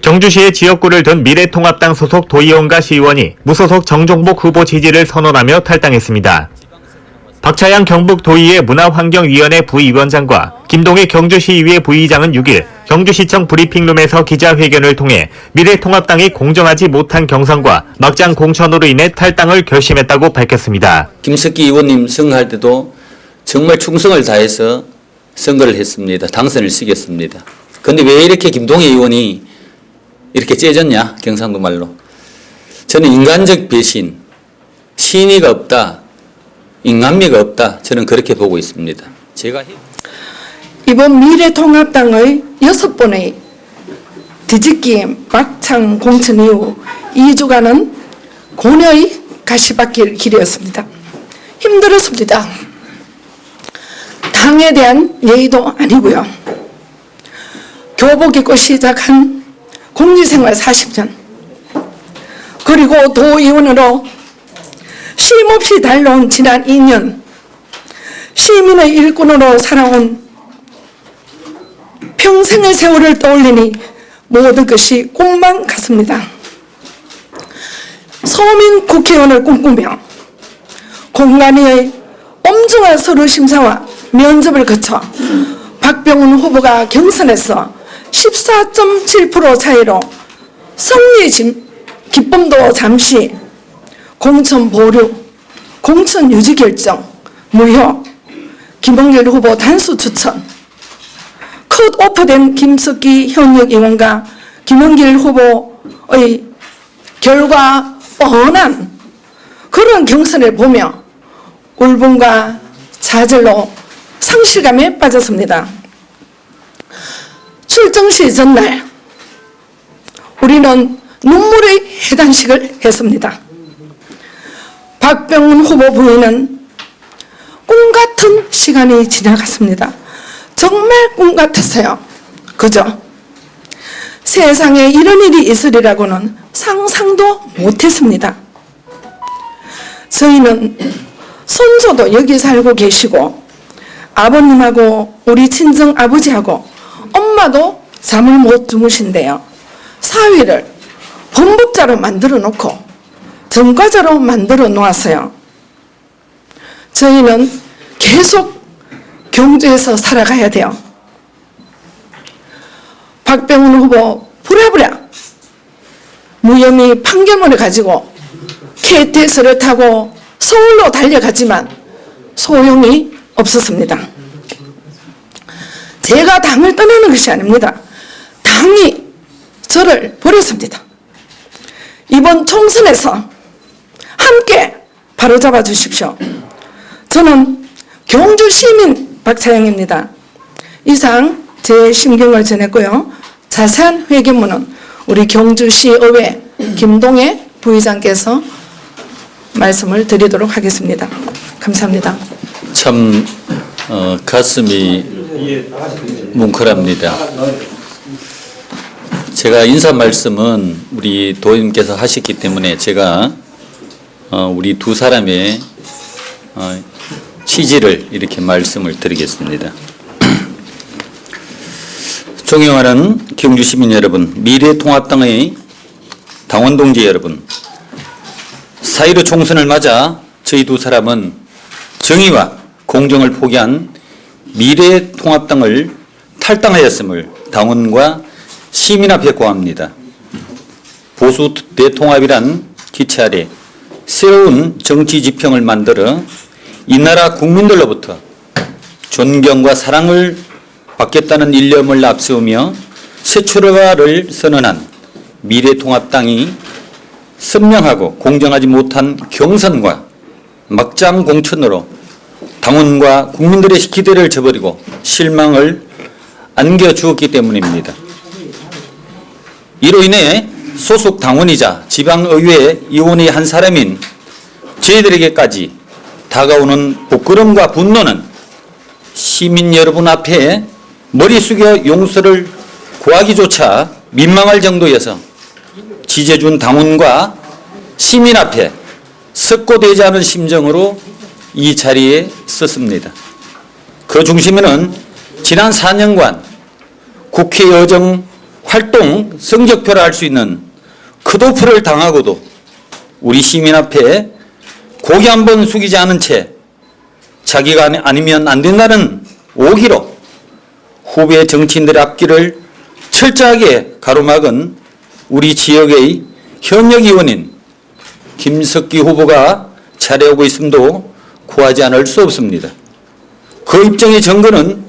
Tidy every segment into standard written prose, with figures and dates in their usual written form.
경주시의 지역구를 둔 미래통합당 소속 도의원과 시의원이 무소속 정종복 후보 지지를 선언하며 탈당했습니다. 박차양 경북도의회 문화환경위원회 부위원장과 김동희 경주시의회 부의장은 6일 경주시청 브리핑룸에서 기자회견을 통해 미래통합당이 공정하지 못한 경선과 막장 공천으로 인해 탈당을 결심했다고 밝혔습니다. 김석기 의원님 선거할 때도 정말 충성을 다해서 선거를 했습니다. 당선을 시켰습니다. 그런데 왜 이렇게 김동희 의원이 이렇게 째졌냐, 경상도 말로. 저는 인간적 배신, 신의가 없다, 인간미가 없다, 저는 그렇게 보고 있습니다. 이번 미래통합당의 6번의 뒤집기 막창 공천 이후 2주간은 고뇌의 가시밭길 길이었습니다. 힘들었습니다. 당에 대한 예의도 아니고요. 교복 입고 시작한 공직생활 40년, 그리고 도의원으로 쉼없이 달려온 지난 2년, 시민의 일꾼으로 살아온 평생의 세월을 떠올리니 모든 것이 꿈만 같습니다. 서민 국회의원을 꿈꾸며 공간위의 엄중한 서류 심사와 면접을 거쳐 박병훈 후보가 경선에서 14.7% 차이로 승리 기쁨도 잠시 공천 보류, 공천 유지 결정, 무효, 김홍길 후보 단수 추천, 컷오프된 김석기 현역 의원과 김홍길 후보의 결과 뻔한 그런 경선을 보며 울분과 좌절로 상실감에 빠졌습니다. 출정시 전날 우리는 눈물의 해단식을 했습니다. 박병훈 후보 부인은 꿈같은 시간이 지나갔습니다. 정말 꿈같았어요. 그죠? 세상에 이런 일이 있으리라고는 상상도 못했습니다. 저희는 손주도 여기 살고 계시고 아버님하고 우리 친정 아버지하고 엄마도 잠을 못 주무신대요. 사위를 범법자로 만들어 놓고 전과자로 만들어 놓았어요. 저희는 계속 경주에서 살아가야 돼요. 박병훈 후보 부랴부랴 무혐의 판결문을 가지고 KTX를 타고 서울로 달려갔지만 소용이 없었습니다. 제가 당을 떠나는 것이 아닙니다. 당이 저를 버렸습니다. 이번 총선에서 함께 바로잡아 주십시오. 저는 경주 시민 박차영입니다. 이상 제 심경을 전했고요. 자세한 회견문은 우리 경주시의회 김동혜 부의장께서 말씀을 드리도록 하겠습니다. 감사합니다. 참 가슴이 뭉클합니다. 제가 인사 말씀은 우리 도의원님께서 하셨기 때문에 제가 우리 두 사람의 취지를 이렇게 말씀을 드리겠습니다. 존경하는 경주시민 여러분, 미래통합당의 당원 동지 여러분, 4.15 총선을 맞아 저희 두 사람은 정의와 공정을 포기한 미래통합당을 탈당하였음을 당원과 시민 앞에 고합니다. 보수 대통합이란 기체 아래 새로운 정치 지평을 만들어 이 나라 국민들로부터 존경과 사랑을 받겠다는 일념을 앞세우며 새 출발을 선언한 미래통합당이 선명하고 공정하지 못한 경선과 막장 공천으로 당원과 국민들의 기대를 저버리고 실망을 안겨주었기 때문입니다. 이로 인해 소속 당원이자 지방의회 의원의 한 사람인 저희들에게까지 다가오는 부끄러움과 분노는 시민 여러분 앞에 머리 숙여 용서를 구하기조차 민망할 정도여서 지지해준 당원과 시민 앞에 석고되지 않은 심정으로 이 자리에 섰습니다. 그 중심에는 지난 4년간 국회 여정 활동 성적표를 할 수 있는 컷오프를 당하고도 우리 시민 앞에 고개 한번 숙이지 않은 채 자기가 아니면 안 된다는 오기로 후배 정치인들의 앞길을 철저하게 가로막은 우리 지역의 현역 의원인 김석기 후보가 잘해오고 있음도 구하지 않을 수 없습니다. 그 입장의 증거는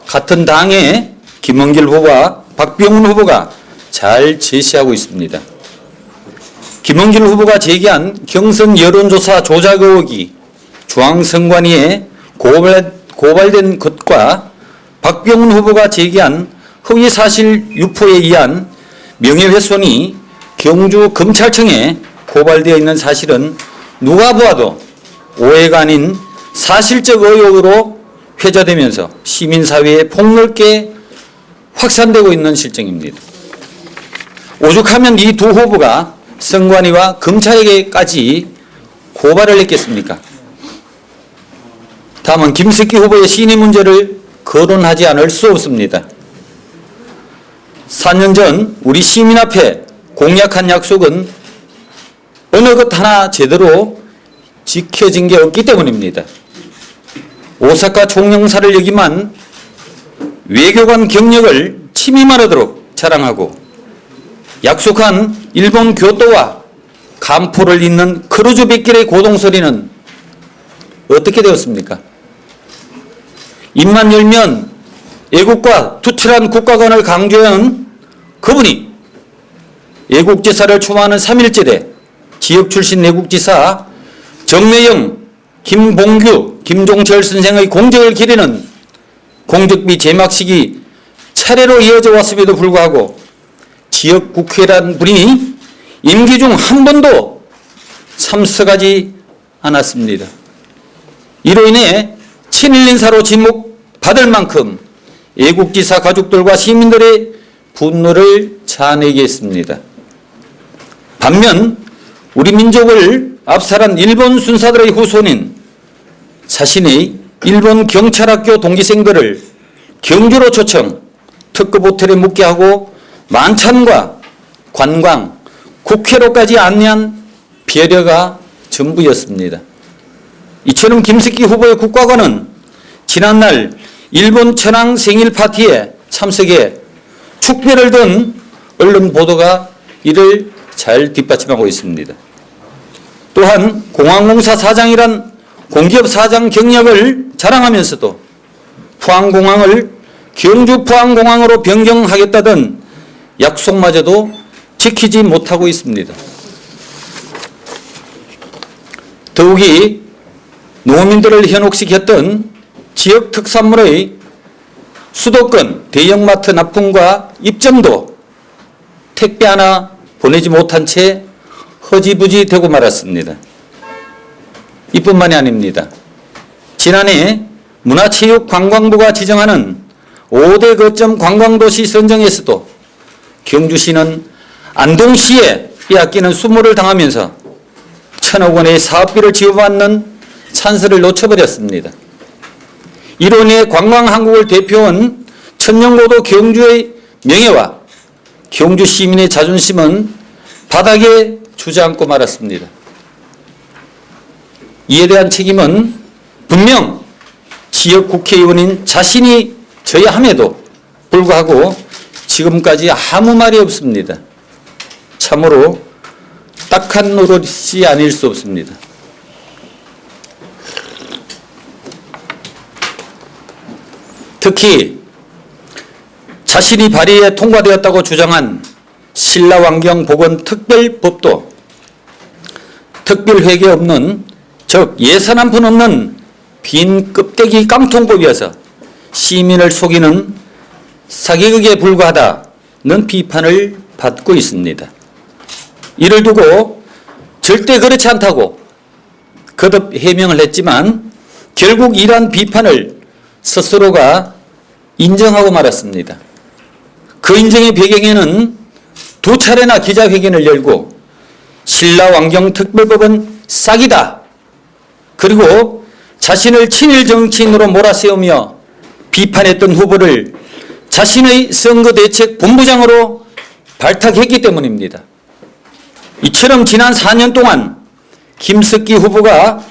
같은 당의 김원길 후보와 박병훈 후보가 잘 제시하고 있습니다. 김원길 후보가 제기한 경선 여론조사 조작 의혹이 중앙선관위에 고발된 것과 박병훈 후보가 제기한 허위사실 유포에 의한 명예훼손이 경주 검찰청에 고발되어 있는 사실은 누가 보아도 오해가 아닌 사실적 의혹으로 회자되면서 시민사회에 폭넓게 확산되고 있는 실정입니다. 오죽하면 이 두 후보가 선관위와 검찰에게까지 고발을 했겠습니까? 다만 김석기 후보의 신의 문제를 거론하지 않을 수 없습니다. 4년 전 우리 시민 앞에 공약한 약속은 어느 것 하나 제대로 지켜진 게 없기 때문입니다. 오사카 총영사를 역임한 외교관 경력을 침임하도록 자랑하고 약속한 일본 교토와 간포를 잇는 크루즈 뱃길의 고동소리는 어떻게 되었습니까? 입만 열면 애국과 투철한 국가관을 강조하는 그분이 애국지사를 추모하는 3.1절에 지역 출신 애국지사 정매영, 김봉규, 김종철 선생의 공적을 기리는 공적비 제막식이 차례로 이어져 왔음에도 불구하고 지역 국회의원 분이 임기 중 한 번도 참석하지 않았습니다. 이로 인해 친일 인사로 지목받을 만큼 애국지사 가족들과 시민들의 분노를 자아내게 했습니다. 반면 우리 민족을 압살한 일본 순사들의 후손인 자신의 일본 경찰학교 동기생들을 경주로 초청, 특급 호텔에 묵게 하고 만찬과 관광, 국회로까지 안내한 배려가 전부였습니다. 이처럼 김석기 후보의 국가관은 지난날 일본 천황 생일 파티에 참석해 축배를 든 언론 보도가 이를 잘 뒷받침하고 있습니다. 또한 공항공사 사장이란 공기업 사장 경력을 자랑하면서도 포항공항을 경주 포항공항으로 변경하겠다던 약속마저도 지키지 못하고 있습니다. 더욱이 농민들을 현혹시켰던 지역 특산물의 수도권 대형마트 납품과 입점도 택배 하나 보내지 못한 채 허지부지 되고 말았습니다. 이뿐만이 아닙니다. 지난해 문화체육관광부가 지정하는 5대 거점 관광도시 선정에서도 경주시는 안동시에 빼앗기는 수모를 당하면서 1,000억 원의 사업비를 지원받는 찬스를 놓쳐버렸습니다. 이로 인해 관광한국을 대표한 천년고도 경주의 명예와 경주 시민의 자존심은 바닥에 주저앉고 말았습니다. 이에 대한 책임은 분명 지역 국회의원인 자신이 져야 함에도 불구하고 지금까지 아무 말이 없습니다. 참으로 딱한 노릇이 아닐 수 없습니다. 특히 자신이 발의에 통과되었다고 주장한 신라환경보건특별법도 특별회계 없는, 즉 예산 한 푼 없는 빈 껍데기 깡통법이어서 시민을 속이는 사기극에 불과하다는 비판을 받고 있습니다. 이를 두고 절대 그렇지 않다고 거듭 해명을 했지만 결국 이러한 비판을 스스로가 인정하고 말았습니다. 그 인정의 배경에는 2차례나 기자회견을 열고 신라환경특별법은 싹이다, 그리고 자신을 친일 정치인으로 몰아세우며 비판했던 후보를 자신의 선거대책본부장으로 발탁했기 때문입니다. 이처럼 지난 4년 동안 김석기 후보가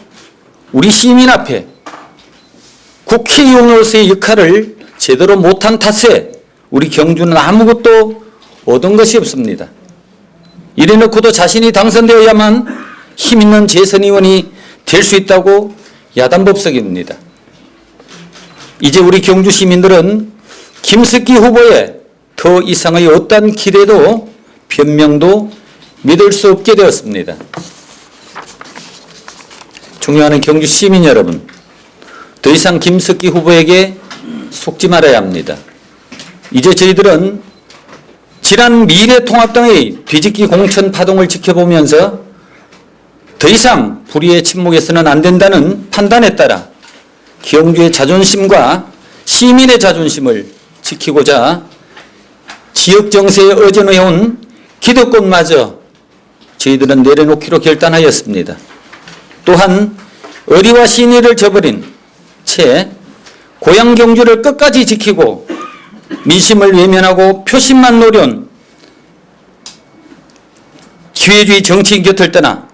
우리 시민 앞에 국회의원으로서의 역할을 제대로 못한 탓에 우리 경주는 아무것도 얻은 것이 없습니다. 이래놓고도 자신이 당선되어야만 힘있는 재선 의원이 될 수 있다고 야단법석입니다. 이제 우리 경주 시민들은 김석기 후보에 더 이상의 어떤 기대도 변명도 믿을 수 없게 되었습니다. 존경하는 경주 시민 여러분, 더 이상 김석기 후보에게 속지 말아야 합니다. 이제 저희들은 지난 미래통합당의 뒤집기 공천 파동을 지켜보면서 더 이상 불의에 침묵해서는 안 된다는 판단에 따라 경주의 자존심과 시민의 자존심을 지키고자 지역 정세에 의존해온 기득권마저 저희들은 내려놓기로 결단하였습니다. 또한 의리와 신의를 저버린 채 고향 경주를 끝까지 지키고 민심을 외면하고 표심만 노려온 기회주의 정치인 곁을 떠나,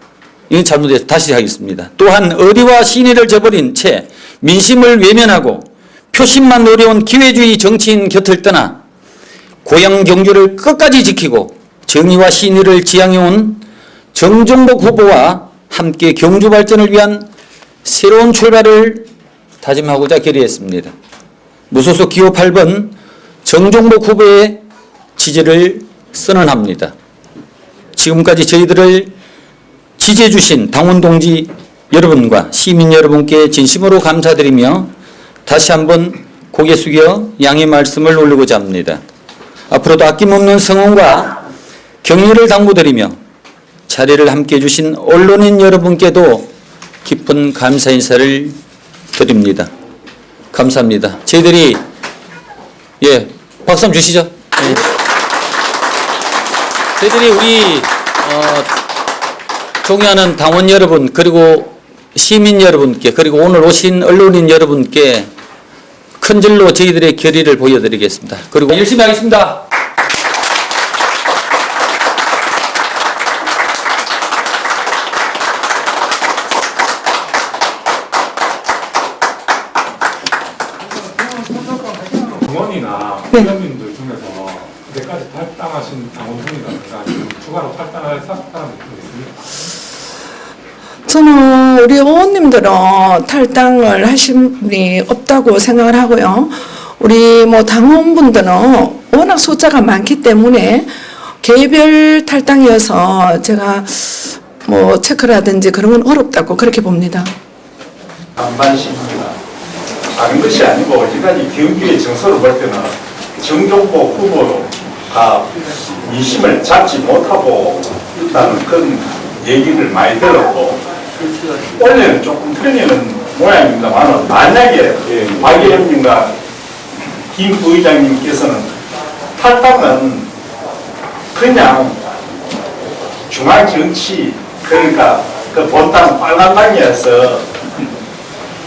이건 잘못해서 다시 하겠습니다. 또한 의리와 신의를 저버린 채 민심을 외면하고 표심만 노려온 기회주의 정치인 곁을 떠나 고향 경주를 끝까지 지키고 정의와 신의를 지향해온 정종복 후보와 함께 경주 발전을 위한 새로운 출발을 다짐하고자 결의했습니다. 무소속 기호 8번 정종복 후보의 지지를 선언합니다. 지금까지 저희들을 지지해 주신 당원 동지 여러분과 시민 여러분께 진심으로 감사드리며 다시 한번 고개 숙여 양해 말씀을 올리고자 합니다. 앞으로도 아낌없는 성원과 격려를 당부드리며 자리를 함께해 주신 언론인 여러분께도 깊은 감사 인사를 드립니다. 감사합니다. 저희들이 박수 한번 주시죠. 네. 저희들이 우리 존경하는 당원 여러분 그리고 시민 여러분께 그리고 오늘 오신 언론인 여러분께 큰 절로 저희들의 결의를 보여드리겠습니다. 그리고 열심히 하겠습니다. 당원이나 의원님들 중에서 이때까지 탈당하신 당원분이라든가 아니면 추가로 탈당할 사람이 있습니까? 저는 우리 의원님들은 탈당을 하신 분이 없다고 생각을 하고요. 우리 당원분들은 워낙 숫자가 많기 때문에 개별 탈당이어서 제가 체크라든지 그런 건 어렵다고 그렇게 봅니다. 반반씩입니다. 다른 것이 아니고 지금까지 경기의 정서를 볼 때는 정종복 후보가 민심을 잡지 못하고 있다는 그런 얘기를 많이 들었고 원래는 조금 틀리는 모양입니다만 만약에 박예림님과 김 부의장님께서는 탈당은 그냥 중앙정치 그러니까 그 본당 빨간 당이어서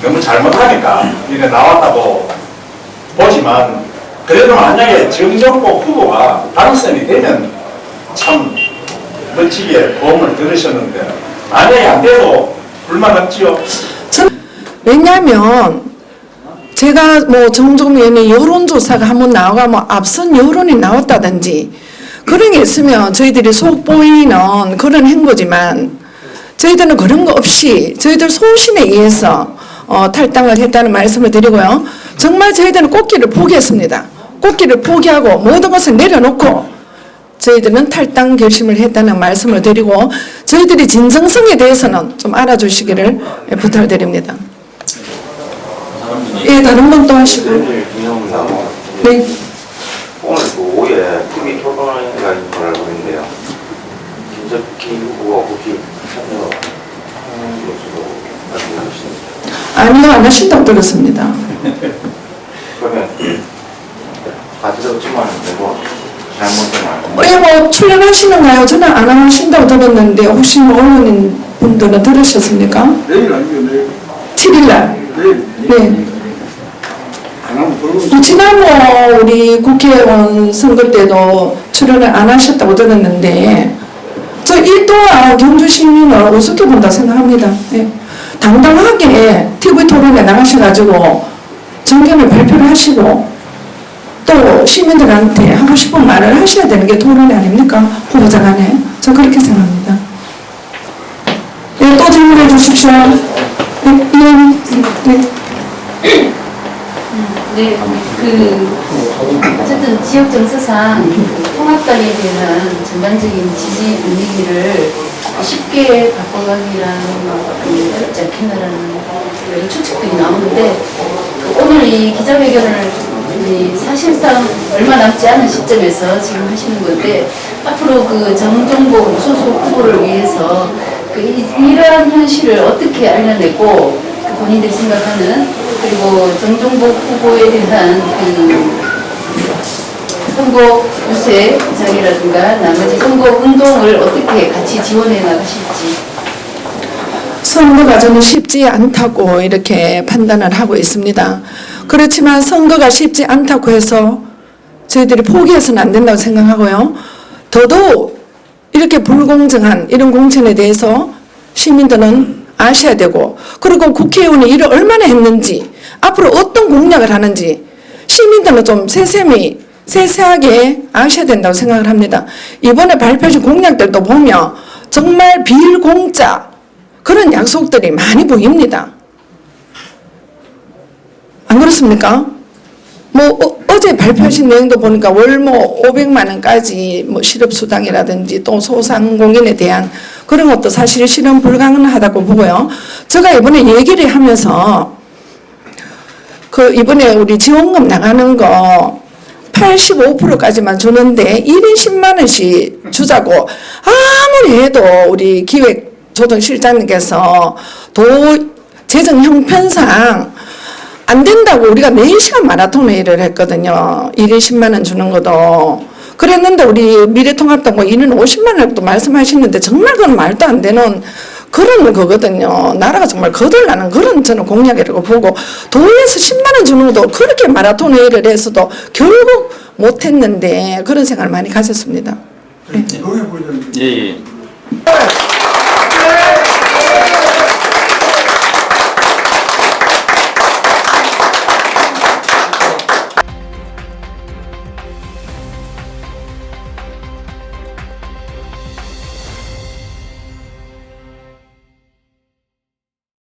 너무 잘못하니까 이렇게 나왔다고 보지만 그래도 만약에 정종복 후보가 당선이 되면 참 멋지게 보험을 들으셨는데 만약에 안 돼도 불만 없지요? 왜냐하면 제가 종종 여론조사가 한번 나오가 앞선 여론이 나왔다든지 그런 게 있으면 저희들이 속 보이는 그런 행보지만 저희들은 그런 거 없이 저희들 소신에 의해서 탈당을 했다는 말씀을 드리고요. 정말 저희들은 꽃길을 포기했습니다. 꽃길을 포기하고 모든 것을 내려놓고 저희들은 탈당 결심을 했다는 말씀을 드리고 저희들이 진정성에 대해서는 좀 알아주시기를 부탁드립니다. 예, 다른 분 또 하시고. 네. 오늘 오후에 TV 토론회가 있는 걸 알고 있는데요. 김석기 후보가 혹시 참여하는 것으로 말씀하셨습니다. 아니요, 안 하신다고 들었습니다. 그러면 같이 들었지만 잘못된 왜 출연하시는가요? 저는 안 하신다고 들었는데 혹시 언론인 분들은 들으셨습니까? 내일 아니면 내일 7일 날. 내일 네. 지난번 우리 국회의원 선거 때도 출연을 안 하셨다고 들었는데 저 이 또한 경주 시민을 우습게 본다 생각합니다. 예. 당당하게 TV 토론에 나가셔가지고 정견을 발표를 하시고 또 시민들한테 하고 싶은 말을 하셔야 되는 게 토론이 아닙니까? 후보자 간에. 저 그렇게 생각합니다. 예, 또 질문해 주십시오. 네, 의원. 네. 네, 어쨌든 지역 정서상 통합당에 대한 전반적인 지지 분위기를 쉽게 바꿔가기라는 어렵지 않겠나라는 여러 추측들이 나오는데 오늘 이 기자회견을 사실상 얼마 남지 않은 시점에서 지금 하시는 건데 앞으로 그 정종복 무소속 후보를 위해서 이러한 현실을 어떻게 알려내고 본인들이 생각하는 그리고 정종복 후보에 대한 선거 유세장이라든가 나머지 선거 운동을 어떻게 같이 지원해 나가실지. 선거가 저는 쉽지 않다고 이렇게 판단을 하고 있습니다. 그렇지만 선거가 쉽지 않다고 해서 저희들이 포기해서는 안 된다고 생각하고요. 더더욱 이렇게 불공정한 이런 공천에 대해서 시민들은 아셔야 되고 그리고 국회의원이 일을 얼마나 했는지 앞으로 어떤 공약을 하는지 시민들은 좀 세세하게 아셔야 된다고 생각을 합니다. 이번에 발표하신 공약들도 보면 정말 비일공짜 그런 약속들이 많이 보입니다. 안 그렇습니까? 어제 발표하신 내용도 보니까 월모 500만 원까지 실업수당이라든지 또 소상공인에 대한 그런 것도 사실 실현 불가능하다고 보고요. 제가 이번에 얘기를 하면서 이번에 우리 지원금 나가는 거 85%까지만 주는데 1인 10만 원씩 주자고 아무리 해도 우리 기획조정실장님께서 재정 형편상 안 된다고 우리가 4시간 마라톤 회의를 했거든요. 1인 10만 원 주는 것도. 그랬는데 우리 미래통합당 1인 50만 원도 말씀하시는데 정말 그건 말도 안 되는 그런 거거든요. 나라가 정말 거덜나는 그런 저는 공약이라고 보고 도에서 10만 원 주는 것도 그렇게 마라톤 회의를 해서도 결국 못했는데 그런 생각을 많이 가졌습니다. 네. 예.